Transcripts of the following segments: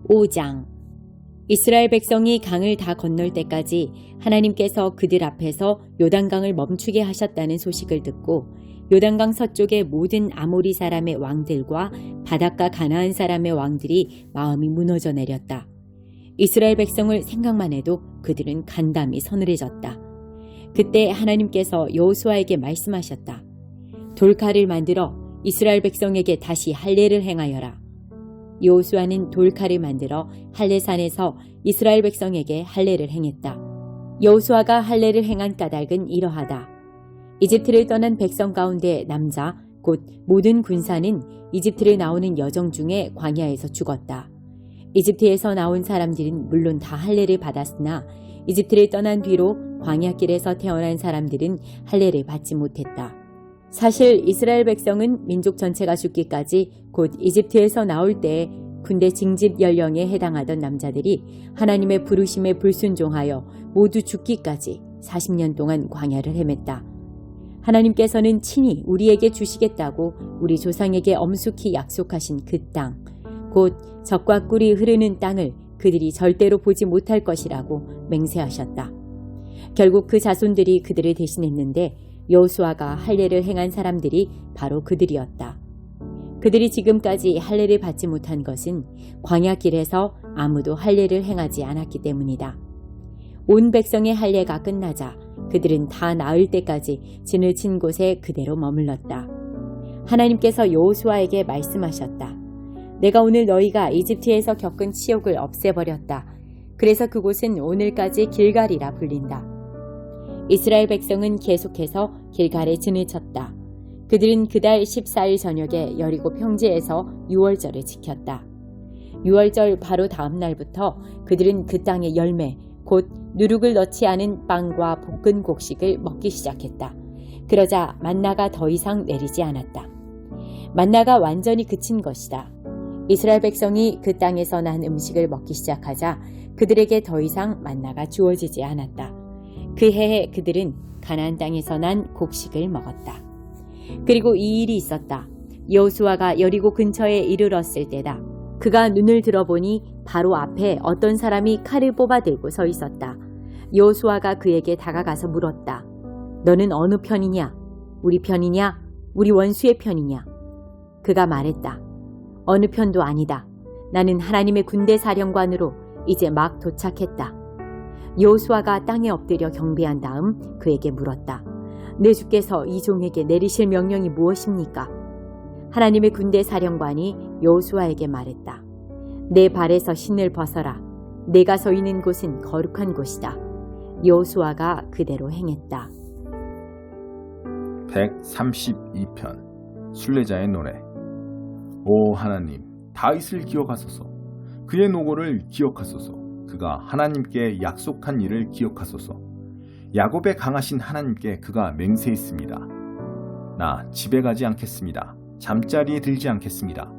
5장. 이스라엘 백성이 강을 다 건널 때까지 하나님께서 그들 앞에서 요단강을 멈추게 하셨다는 소식을 듣고 요단강 서쪽의 모든 아모리 사람의 왕들과 바닷가 가나안 사람의 왕들이 마음이 무너져 내렸다. 이스라엘 백성을 생각만 해도 그들은 간담이 서늘해졌다. 그때 하나님께서 여호수아에게 말씀하셨다. 돌칼을 만들어 이스라엘 백성에게 다시 할례를 행하여라. 여호수아는 돌칼을 만들어 할례산에서 이스라엘 백성에게 할례를 행했다. 여호수아가 할례를 행한 까닭은 이러하다. 이집트를 떠난 백성 가운데 남자 곧 모든 군사는 이집트를 나오는 여정 중에 광야에서 죽었다. 이집트에서 나온 사람들은 물론 다 할례를 받았으나 이집트를 떠난 뒤로 광야길에서 태어난 사람들은 할례를 받지 못했다. 사실 이스라엘 백성은 민족 전체가 죽기까지 곧 이집트에서 나올 때에 군대 징집 연령에 해당하던 남자들이 하나님의 부르심에 불순종하여 모두 죽기까지 40년 동안 광야를 헤맸다. 하나님께서는 친히 우리에게 주시겠다고 우리 조상에게 엄숙히 약속하신 그 땅, 곧 젖과 꿀이 흐르는 땅을 그들이 절대로 보지 못할 것이라고 맹세하셨다. 결국 그 자손들이 그들을 대신했는데 여호수아가 할례를 행한 사람들이 바로 그들이었다. 그들이 지금까지 할례를 받지 못한 것은 광야길에서 아무도 할례를 행하지 않았기 때문이다. 온 백성의 할례가 끝나자 그들은 다 나을 때까지 진을 친 곳에 그대로 머물렀다. 하나님께서 여호수아에게 말씀하셨다. 내가 오늘 너희가 이집트에서 겪은 치욕을 없애버렸다. 그래서 그곳은 오늘까지 길갈이라 불린다. 이스라엘 백성은 계속해서 길갈에 진을 쳤다. 그들은 그달 14일 저녁에 여리고 평지에서 유월절을 지켰다. 유월절 바로 다음 날부터 그들은 그 땅의 열매, 곧 누룩을 넣지 않은 빵과 볶은 곡식을 먹기 시작했다. 그러자 만나가 더 이상 내리지 않았다. 만나가 완전히 그친 것이다. 이스라엘 백성이 그 땅에서 난 음식을 먹기 시작하자 그들에게 더 이상 만나가 주어지지 않았다. 그 해에 그들은 가나안 땅에서 난 곡식을 먹었다. 그리고 이 일이 있었다. 여호수아가 여리고 근처에 이르렀을 때다. 그가 눈을 들어보니 바로 앞에 어떤 사람이 칼을 뽑아들고 서 있었다. 여호수아가 그에게 다가가서 물었다. 너는 어느 편이냐? 우리 편이냐? 우리 원수의 편이냐? 그가 말했다. 어느 편도 아니다. 나는 하나님의 군대 사령관으로 이제 막 도착했다. 여호수아가 땅에 엎드려 경배한 다음 그에게 물었다. 내 주께서 이 종에게 내리실 명령이 무엇입니까? 하나님의 군대 사령관이 여호수아에게 말했다. 내 발에서 신을 벗어라. 내가 서 있는 곳은 거룩한 곳이다. 여호수아가 그대로 행했다. 132편 순례자의 노래. 오 하나님, 다윗을 기억하소서. 그의 노고를 기억하소서. 그가 하나님께 약속한 일을 기억하소서. 야곱의 강하신 하나님께 그가 맹세했습니다. 나 집에 가지 않겠습니다. 잠자리에 들지 않겠습니다.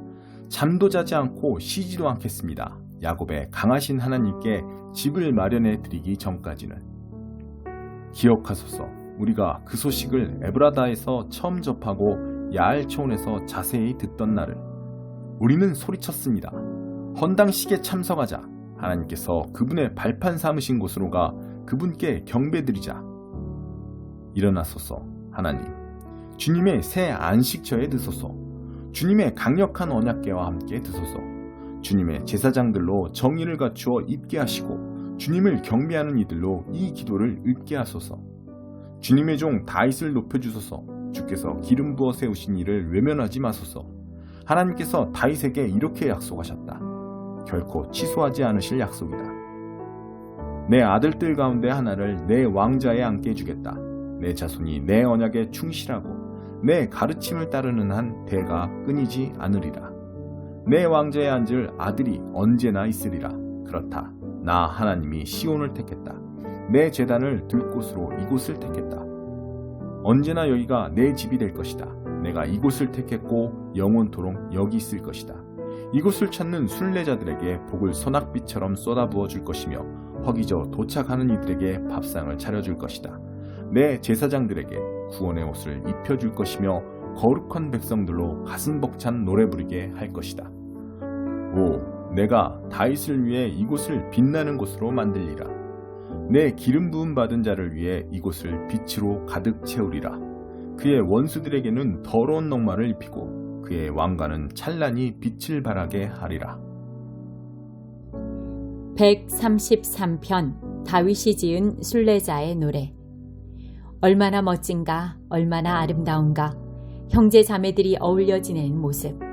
잠도 자지 않고 쉬지도 않겠습니다. 야곱의 강하신 하나님께 집을 마련해 드리기 전까지는. 기억하소서. 우리가 그 소식을 에브라다에서 처음 접하고 야알초온에서 자세히 듣던 날을. 우리는 소리쳤습니다. 헌당식에 참석하자. 하나님께서 그분의 발판 삼으신 곳으로 가 그분께 경배드리자. 일어나소서. 하나님, 주님의 새 안식처에 드소서. 주님의 강력한 언약궤와 함께 드소서. 주님의 제사장들로 정의를 갖추어 입게 하시고 주님을 경배하는 이들로 이 기도를 읽게 하소서. 주님의 종 다윗을 높여주소서. 주께서 기름 부어 세우신 이를 외면하지 마소서. 하나님께서 다윗에게 이렇게 약속하셨다. 결코 취소하지 않으실 약속이다. 내 아들들 가운데 하나를 내 왕자에 앉게 해주겠다. 내 자손이 내 언약에 충실하고 내 가르침을 따르는 한 대가 끊이지 않으리라. 내 왕자에 앉을 아들이 언제나 있으리라. 그렇다. 나 하나님이 시온을 택했다. 내 제단을 들 곳으로 이곳을 택했다. 언제나 여기가 내 집이 될 것이다. 내가 이곳을 택했고 영원토록 여기 있을 것이다. 이곳을 찾는 순례자들에게 복을 소낙비처럼 쏟아부어 줄 것이며 허기져 도착하는 이들에게 밥상을 차려줄 것이다. 내 제사장들에게 구원의 옷을 입혀줄 것이며 거룩한 백성들로 가슴 벅찬 노래 부르게 할 것이다. 오 내가 다윗을 위해 이곳을 빛나는 곳으로 만들리라. 내 기름 부음 받은 자를 위해 이곳을 빛으로 가득 채우리라. 그의 원수들에게는 더러운 넉마를 입히고 그의 왕관은 찬란히 빛을 발하게 하리라. 133편 다윗이 지은 순례자의 노래. 얼마나 멋진가, 얼마나 아름다운가. 형제 자매들이 어울려 지내는 모습.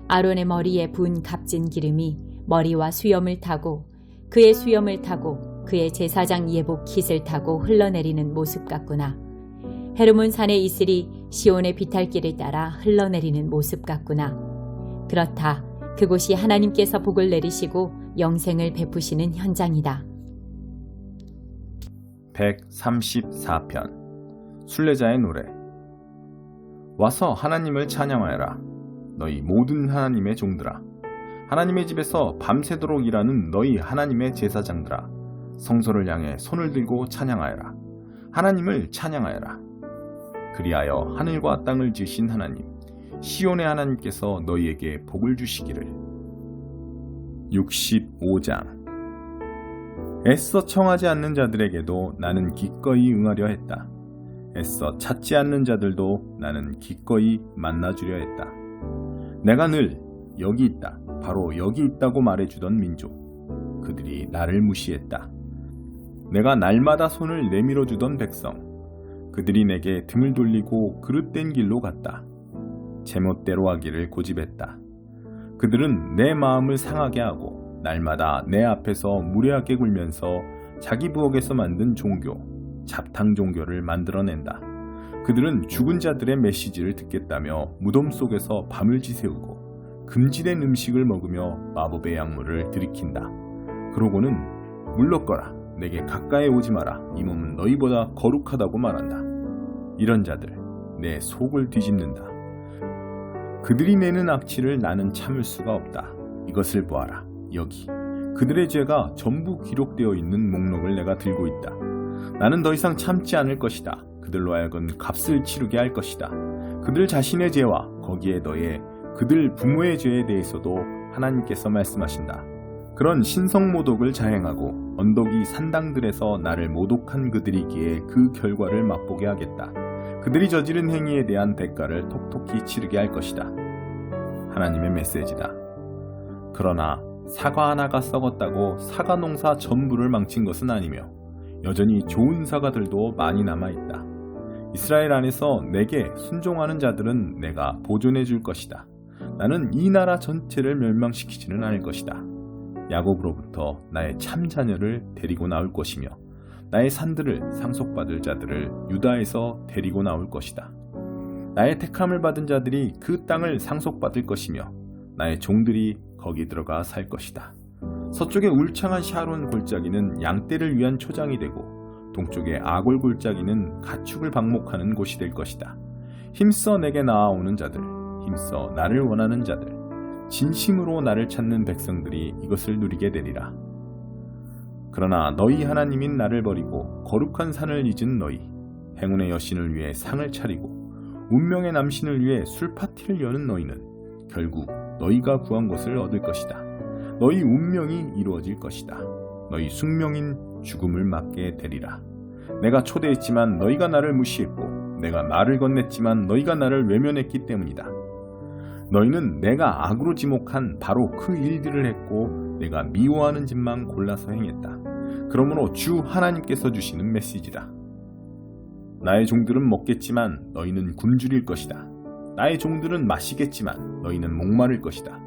아론의 머리에 부은 값진 기름이 머리와 수염을 타고 그의 수염을 타고 그의 제사장 예복 킷을 타고 흘러내리는 모습 같구나. 헤르몬 산의 이슬이 시온의 비탈길을 따라 흘러내리는 모습 같구나. 그렇다. 그곳이 하나님께서 복을 내리시고 영생을 베푸시는 현장이다. 134편 순례자의 노래. 와서 하나님을 찬양하여라. 너희 모든 하나님의 종들아. 하나님의 집에서 밤새도록 일하는 너희 하나님의 제사장들아. 성소를 향해 손을 들고 찬양하여라. 하나님을 찬양하여라. 그리하여 하늘과 땅을 지으신 하나님, 시온의 하나님께서 너희에게 복을 주시기를. 65장. 애써 청하지 않는 자들에게도 나는 기꺼이 응하려 했다. 애써 찾지 않는 자들도 나는 기꺼이 만나주려 했다. 내가 늘 여기 있다, 바로 여기 있다고 말해주던 민족, 그들이 나를 무시했다. 내가 날마다 손을 내밀어주던 백성, 그들이 내게 등을 돌리고 그릇된 길로 갔다. 제멋대로 하기를 고집했다. 그들은 내 마음을 상하게 하고 날마다 내 앞에서 무례하게 굴면서 자기 부엌에서 만든 종교, 잡탕 종교를 만들어낸다. 그들은 죽은 자들의 메시지를 듣겠다며 무덤 속에서 밤을 지새우고 금지된 음식을 먹으며 마법의 약물을 들이킨다. 그러고는 물러거라, 내게 가까이 오지 마라, 이 몸은 너희보다 거룩하다고 말한다. 이런 자들, 내 속을 뒤집는다. 그들이 내는 악취를 나는 참을 수가 없다. 이것을 보아라, 여기. 그들의 죄가 전부 기록되어 있는 목록을 내가 들고 있다. 나는 더 이상 참지 않을 것이다. 그들로 하여금 값을 치르게 할 것이다. 그들 자신의 죄와 거기에 더해 그들 부모의 죄에 대해서도 하나님께서 말씀하신다. 그런 신성모독을 자행하고 언덕이 산당들에서 나를 모독한 그들이기에 그 결과를 맛보게 하겠다. 그들이 저지른 행위에 대한 대가를 톡톡히 치르게 할 것이다. 하나님의 메시지다. 그러나 사과 하나가 썩었다고 사과 농사 전부를 망친 것은 아니며 여전히 좋은 사과들도 많이 남아있다. 이스라엘 안에서 내게 순종하는 자들은 내가 보존해 줄 것이다. 나는 이 나라 전체를 멸망시키지는 않을 것이다. 야곱으로부터 나의 참자녀를 데리고 나올 것이며 나의 산들을 상속받을 자들을 유다에서 데리고 나올 것이다. 나의 택함을 받은 자들이 그 땅을 상속받을 것이며 나의 종들이 거기 들어가 살 것이다. 서쪽의 울창한 샤론 골짜기는 양떼를 위한 초장이 되고 동쪽의 아골 골짜기는 가축을 방목하는 곳이 될 것이다. 힘써 내게 나아오는 자들, 힘써 나를 원하는 자들, 진심으로 나를 찾는 백성들이 이것을 누리게 되리라. 그러나 너희 하나님인 나를 버리고 거룩한 산을 잊은 너희, 행운의 여신을 위해 상을 차리고 운명의 남신을 위해 술파티를 여는 너희는 결국 너희가 구한 것을 얻을 것이다. 너희 운명이 이루어질 것이다. 너희 숙명인 죽음을 맞게 되리라. 내가 초대했지만 너희가 나를 무시했고 내가 말을 건넸지만 너희가 나를 외면했기 때문이다. 너희는 내가 악으로 지목한 바로 그 일들을 했고 내가 미워하는 짓만 골라서 행했다. 그러므로 주 하나님께서 주시는 메시지다. 나의 종들은 먹겠지만 너희는 굶주릴 것이다. 나의 종들은 마시겠지만 너희는 목마를 것이다.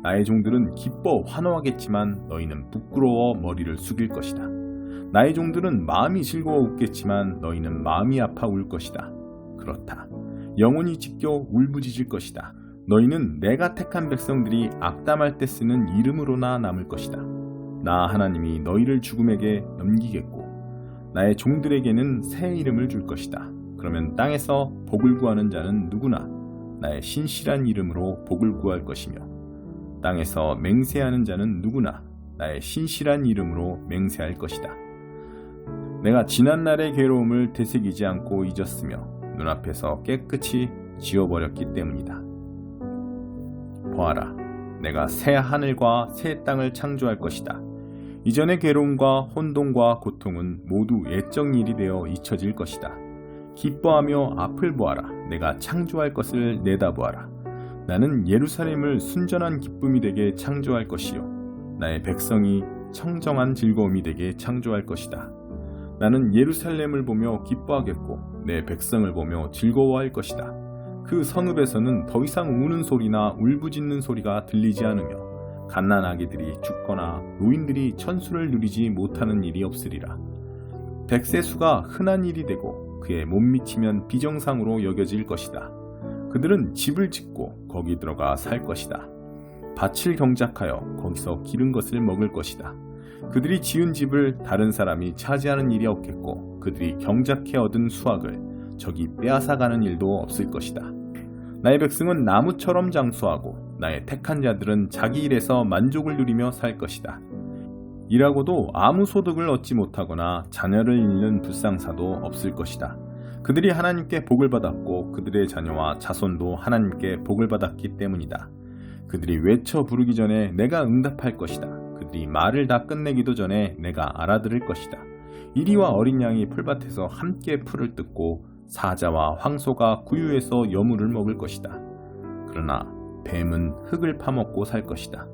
나의 종들은 기뻐 환호하겠지만 너희는 부끄러워 머리를 숙일 것이다. 나의 종들은 마음이 즐거워 웃겠지만 너희는 마음이 아파 울 것이다. 그렇다. 영혼이 찢겨 울부짖을 것이다. 너희는 내가 택한 백성들이 악담할 때 쓰는 이름으로나 남을 것이다. 나 하나님이 너희를 죽음에게 넘기겠고 나의 종들에게는 새 이름을 줄 것이다. 그러면 땅에서 복을 구하는 자는 누구나 나의 신실한 이름으로 복을 구할 것이며 땅에서 맹세하는 자는 누구나 나의 신실한 이름으로 맹세할 것이다. 내가 지난날의 괴로움을 되새기지 않고 잊었으며 눈앞에서 깨끗이 지워버렸기 때문이다. 보아라, 내가 새 하늘과 새 땅을 창조할 것이다. 이전의 괴로움과 혼돈과 고통은 모두 옛적 일이 되어 잊혀질 것이다. 기뻐하며 앞을 보아라. 내가 창조할 것을 내다보아라. 나는 예루살렘을 순전한 기쁨이 되게 창조할 것이요 나의 백성이 청정한 즐거움이 되게 창조할 것이다. 나는 예루살렘을 보며 기뻐하겠고 내 백성을 보며 즐거워할 것이다. 그 성읍에서는 더 이상 우는 소리나 울부짖는 소리가 들리지 않으며 갓난아기들이 죽거나 노인들이 천수를 누리지 못하는 일이 없으리라. 백세수가 흔한 일이 되고 그에 못 미치면 비정상으로 여겨질 것이다. 그들은 집을 짓고 거기 들어가 살 것이다. 밭을 경작하여 거기서 기른 것을 먹을 것이다. 그들이 지은 집을 다른 사람이 차지하는 일이 없겠고 그들이 경작해 얻은 수확을 적이 빼앗아가는 일도 없을 것이다. 나의 백성은 나무처럼 장수하고 나의 택한 자들은 자기 일에서 만족을 누리며 살 것이다. 일하고도 아무 소득을 얻지 못하거나 자녀를 잃는 불상사도 없을 것이다. 그들이 하나님께 복을 받았고 그들의 자녀와 자손도 하나님께 복을 받았기 때문이다. 그들이 외쳐 부르기 전에 내가 응답할 것이다. 그들이 말을 다 끝내기도 전에 내가 알아들을 것이다. 이리와 어린 양이 풀밭에서 함께 풀을 뜯고 사자와 황소가 구유에서 여물을 먹을 것이다. 그러나 뱀은 흙을 파먹고 살 것이다.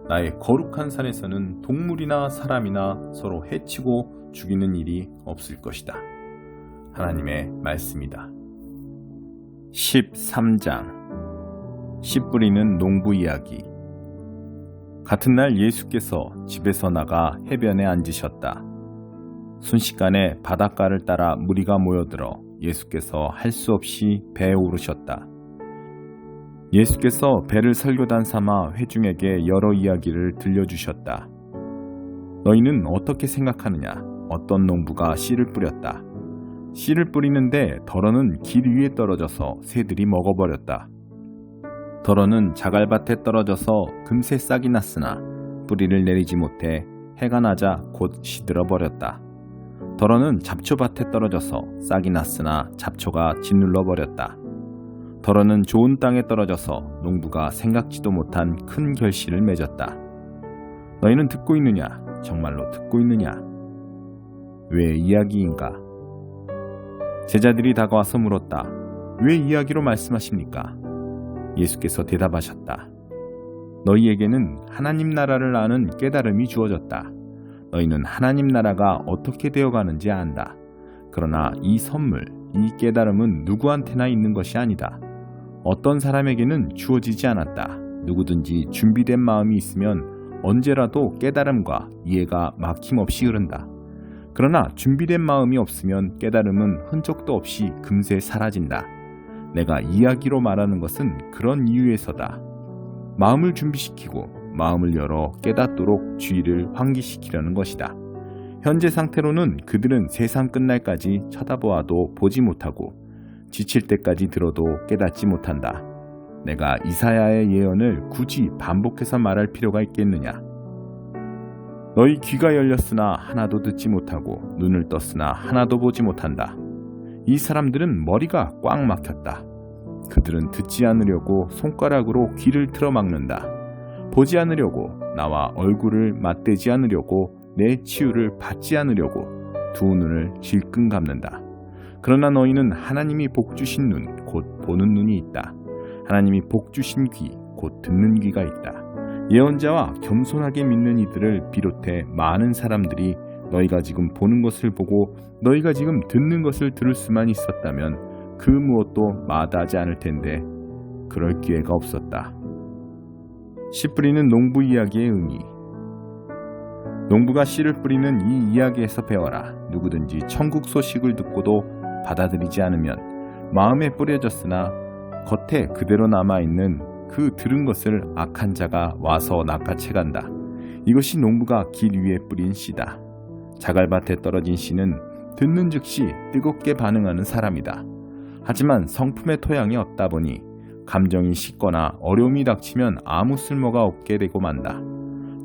나의 거룩한 산에서는 동물이나 사람이나 서로 해치고 죽이는 일이 없을 것이다. 하나님의 말씀이다. 13장 씨 뿌리는 농부 이야기. 같은 날 예수께서 집에서 나가 해변에 앉으셨다. 순식간에 바닷가를 따라 무리가 모여들어 예수께서 할 수 없이 배에 오르셨다. 예수께서 배를 설교단 삼아 회중에게 여러 이야기를 들려주셨다. 너희는 어떻게 생각하느냐? 어떤 농부가 씨를 뿌렸다. 씨를 뿌리는데 덜어는 길 위에 떨어져서 새들이 먹어버렸다. 덜어는 자갈밭에 떨어져서 금세 싹이 났으나 뿌리를 내리지 못해 해가 나자 곧 시들어버렸다. 덜어는 잡초밭에 떨어져서 싹이 났으나 잡초가 짓눌러 버렸다. 덜어는 좋은 땅에 떨어져서 농부가 생각지도 못한 큰 결실을 맺었다. 너희는 듣고 있느냐? 정말로 듣고 있느냐? 왜 이야기인가? 제자들이 다가와서 물었다. 왜 이야기로 말씀하십니까? 예수께서 대답하셨다. 너희에게는 하나님 나라를 아는 깨달음이 주어졌다. 너희는 하나님 나라가 어떻게 되어가는지 안다. 그러나 이 선물, 이 깨달음은 누구한테나 있는 것이 아니다. 어떤 사람에게는 주어지지 않았다. 누구든지 준비된 마음이 있으면 언제라도 깨달음과 이해가 막힘없이 흐른다. 그러나 준비된 마음이 없으면 깨달음은 흔적도 없이 금세 사라진다. 내가 이야기로 말하는 것은 그런 이유에서다. 마음을 준비시키고 마음을 열어 깨닫도록 주의를 환기시키려는 것이다. 현재 상태로는 그들은 세상 끝날까지 쳐다보아도 보지 못하고 지칠 때까지 들어도 깨닫지 못한다. 내가 이사야의 예언을 굳이 반복해서 말할 필요가 있겠느냐? 너희 귀가 열렸으나 하나도 듣지 못하고 눈을 떴으나 하나도 보지 못한다. 이 사람들은 머리가 꽉 막혔다. 그들은 듣지 않으려고 손가락으로 귀를 틀어막는다. 보지 않으려고 나와 얼굴을 맞대지 않으려고 내 치유를 받지 않으려고 두 눈을 질끈 감는다. 그러나 너희는 하나님이 복주신 눈, 곧 보는 눈이 있다. 하나님이 복주신 귀, 곧 듣는 귀가 있다. 예언자와 겸손하게 믿는 이들을 비롯해 많은 사람들이 너희가 지금 보는 것을 보고 너희가 지금 듣는 것을 들을 수만 있었다면 그 무엇도 마다하지 않을 텐데 그럴 기회가 없었다. 씨 뿌리는 농부 이야기의 의미. 농부가 씨를 뿌리는 이 이야기에서 배워라. 누구든지 천국 소식을 듣고도 받아들이지 않으면 마음에 뿌려졌으나 겉에 그대로 남아있는 그 들은 것을 악한 자가 와서 낚아채간다. 이것이 농부가 길 위에 뿌린 씨다. 자갈밭에 떨어진 씨는 듣는 즉시 뜨겁게 반응하는 사람이다. 하지만 성품의 토양이 없다 보니 감정이 식거나 어려움이 닥치면 아무 쓸모가 없게 되고 만다.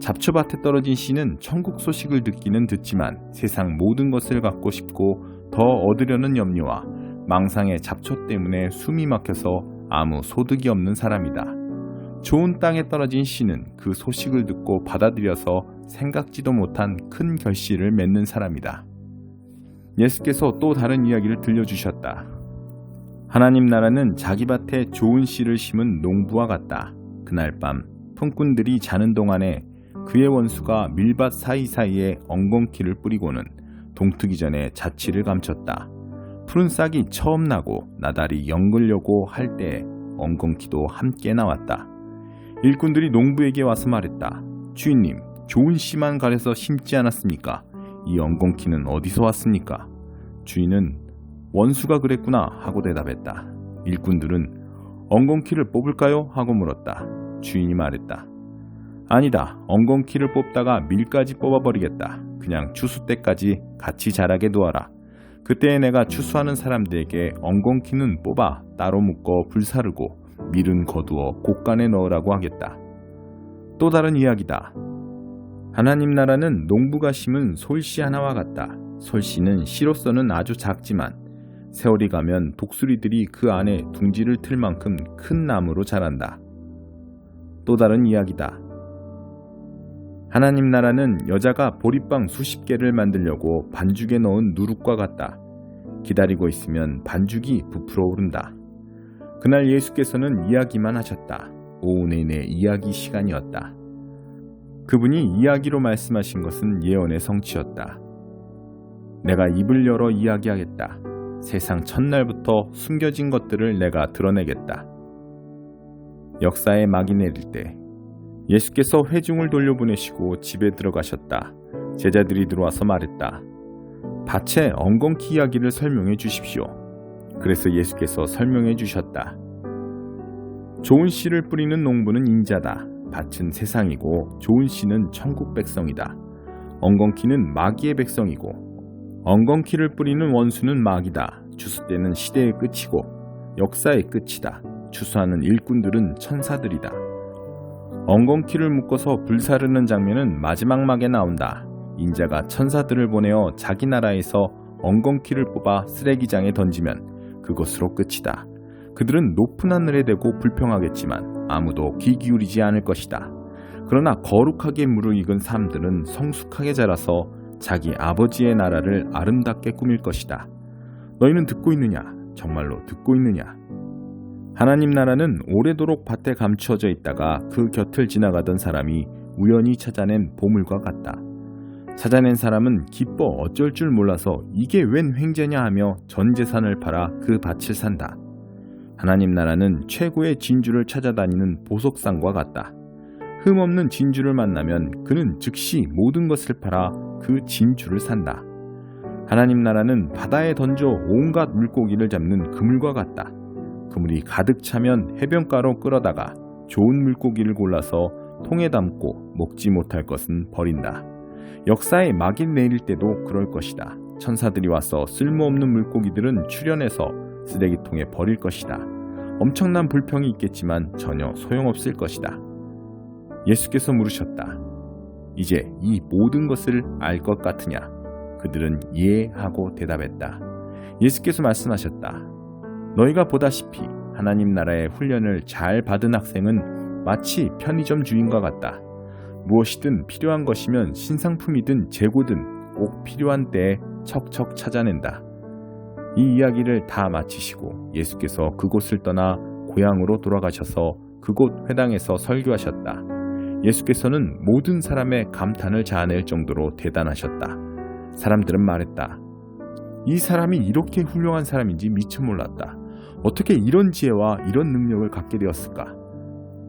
잡초밭에 떨어진 씨는 천국 소식을 듣기는 듣지만 세상 모든 것을 갖고 싶고 더 얻으려는 염려와 망상의 잡초 때문에 숨이 막혀서 아무 소득이 없는 사람이다. 좋은 땅에 떨어진 씨는 그 소식을 듣고 받아들여서 생각지도 못한 큰 결실을 맺는 사람이다. 예수께서 또 다른 이야기를 들려주셨다. 하나님 나라는 자기 밭에 좋은 씨를 심은 농부와 같다. 그날 밤 품꾼들이 자는 동안에 그의 원수가 밀밭 사이사이에 엉겅퀴를 뿌리고는 동트기 전에 자취를 감췄다. 푸른 싹이 처음 나고 나달이 연글려고 할 때에 엉겅퀴도 함께 나왔다. 일꾼들이 농부에게 와서 말했다. 주인님, 좋은 씨만 가려서 심지 않았습니까? 이 엉겅퀴는 어디서 왔습니까? 주인은 원수가 그랬구나 하고 대답했다. 일꾼들은 엉겅퀴를 뽑을까요? 하고 물었다. 주인이 말했다. 아니다. 엉겅퀴를 뽑다가 밀까지 뽑아버리겠다. 그냥 추수 때까지 같이 자라게 두어라. 그때 내가 추수하는 사람들에게 엉겅퀴는 뽑아 따로 묶어 불사르고 밀은 거두어 곡간에 넣으라고 하겠다. 또 다른 이야기다. 하나님 나라는 농부가 심은 솔씨 하나와 같다. 솔씨는 씨로서는 아주 작지만 세월이 가면 독수리들이 그 안에 둥지를 틀 만큼 큰 나무로 자란다. 또 다른 이야기다. 하나님 나라는 여자가 보리빵 수십 개를 만들려고 반죽에 넣은 누룩과 같다. 기다리고 있으면 반죽이 부풀어 오른다. 그날 예수께서는 이야기만 하셨다. 오후 내내 이야기 시간이었다. 그분이 이야기로 말씀하신 것은 예언의 성취였다. 내가 입을 열어 이야기하겠다. 세상 첫날부터 숨겨진 것들을 내가 드러내겠다. 역사에 막이 내릴 때 예수께서 회중을 돌려보내시고 집에 들어가셨다. 제자들이 들어와서 말했다. 밭의 엉겅퀴 이야기를 설명해 주십시오. 그래서 예수께서 설명해 주셨다. 좋은 씨를 뿌리는 농부는 인자다. 밭은 세상이고 좋은 씨는 천국 백성이다. 엉겅퀴는 마귀의 백성이고 엉겅퀴를 뿌리는 원수는 마귀다. 추수 때는 시대의 끝이고 역사의 끝이다. 추수하는 일꾼들은 천사들이다. 엉겅퀴를 묶어서 불사르는 장면은 마지막 막에 나온다. 인자가 천사들을 보내어 자기 나라에서 엉겅퀴를 뽑아 쓰레기장에 던지면 그것으로 끝이다. 그들은 높은 하늘에 대고 불평하겠지만 아무도 귀 기울이지 않을 것이다. 그러나 거룩하게 무르익은 삶들은 성숙하게 자라서 자기 아버지의 나라를 아름답게 꾸밀 것이다. 너희는 듣고 있느냐? 정말로 듣고 있느냐? 하나님 나라는 오래도록 밭에 감추어져 있다가 그 곁을 지나가던 사람이 우연히 찾아낸 보물과 같다. 찾아낸 사람은 기뻐 어쩔 줄 몰라서 이게 웬 횡재냐 하며 전 재산을 팔아 그 밭을 산다. 하나님 나라는 최고의 진주를 찾아다니는 보석상과 같다. 흠없는 진주를 만나면 그는 즉시 모든 것을 팔아 그 진주를 산다. 하나님 나라는 바다에 던져 온갖 물고기를 잡는 그물과 같다. 그물이 가득 차면 해변가로 끌어다가 좋은 물고기를 골라서 통에 담고 먹지 못할 것은 버린다. 역사에 막이 내릴 때도 그럴 것이다. 천사들이 와서 쓸모없는 물고기들은 출현해서 쓰레기통에 버릴 것이다. 엄청난 불평이 있겠지만 전혀 소용없을 것이다. 예수께서 물으셨다. 이제 이 모든 것을 알 것 같으냐? 그들은 예 하고 대답했다. 예수께서 말씀하셨다. 너희가 보다시피 하나님 나라의 훈련을 잘 받은 학생은 마치 편의점 주인과 같다. 무엇이든 필요한 것이면 신상품이든 재고든 꼭 필요한 때에 척척 찾아낸다. 이 이야기를 다 마치시고 예수께서 그곳을 떠나 고향으로 돌아가셔서 그곳 회당에서 설교하셨다. 예수께서는 모든 사람의 감탄을 자아낼 정도로 대단하셨다. 사람들은 말했다. 이 사람이 이렇게 훌륭한 사람인지 미처 몰랐다. 어떻게 이런 지혜와 이런 능력을 갖게 되었을까?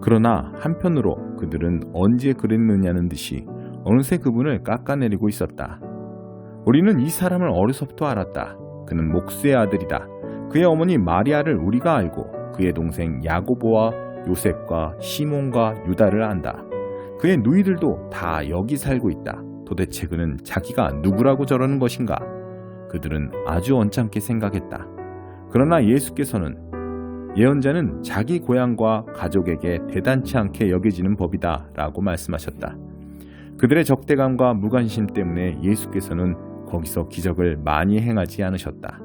그러나 한편으로 그들은 언제 그랬느냐는 듯이 어느새 그분을 깎아내리고 있었다. 우리는 이 사람을 어려서부터 알았다. 그는 목수의 아들이다. 그의 어머니 마리아를 우리가 알고 그의 동생 야고보와 요셉과 시몬과 유다를 안다. 그의 누이들도 다 여기 살고 있다. 도대체 그는 자기가 누구라고 저러는 것인가? 그들은 아주 언짢게 생각했다. 그러나 예수께서는 예언자는 자기 고향과 가족에게 대단치 않게 여겨지는 법이다 라고 말씀하셨다. 그들의 적대감과 무관심 때문에 예수께서는 거기서 기적을 많이 행하지 않으셨다.